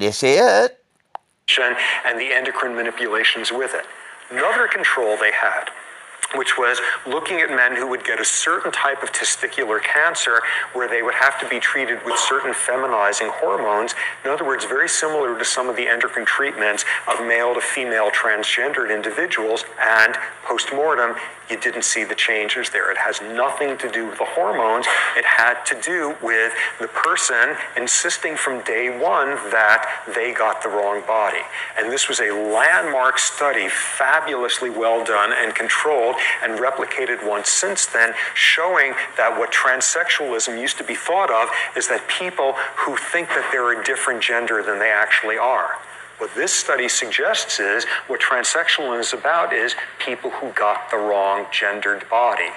This it? And the endocrine manipulations with it. Another control they had, which was looking at men who would get a certain type of testicular cancer where they would have to be treated with certain feminizing hormones. In other words, very similar to some of the endocrine treatments of male to female transgendered individuals, and post-mortem, you didn't see the changes there. It has nothing to do with the hormones. It had to do with the person insisting from day one that they got the wrong body. And this was a landmark study, fabulously well done and controlled, and replicated once since then, showing that what transsexualism used to be thought of is that people who think that they're a different gender than they actually are. What this study suggests is what transsexualism is about is people who got the wrong gendered body.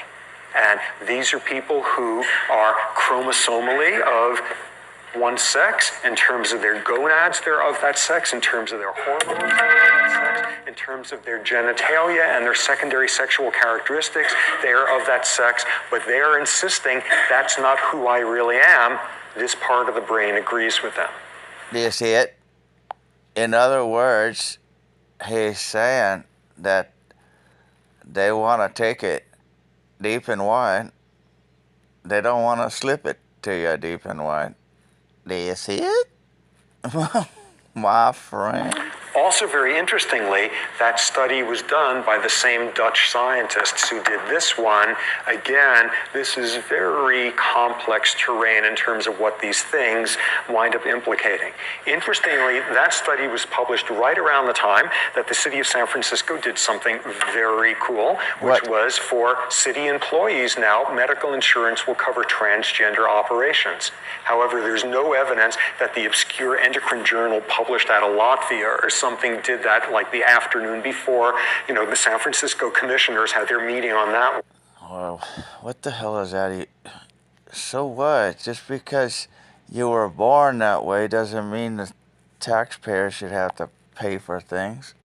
And these are people who are chromosomally of one sex, in terms of their gonads, they're of that sex, in terms of their hormones, they're of that sex, in terms of their genitalia and their secondary sexual characteristics, they are of that sex, but they are insisting that's not who I really am. This part of the brain agrees with them. This it? In other words, he's saying that they want to take it deep and wide. They don't want to slip it to you deep and wide. Do you see it? My friend. Also, very interestingly, that study was done by the same Dutch scientists who did this one. Again, this is very complex terrain in terms of what these things wind up implicating. Interestingly, that study was published right around the time that the city of San Francisco did something very cool, which was for city employees now, medical insurance will cover transgender operations. However, there's no evidence that the obscure endocrine journal published out of Latvia or something did that like the afternoon before, the San Francisco commissioners had their meeting on that one. Well, what the hell is that? So what? Just because you were born that way doesn't mean the taxpayer should have to pay for things.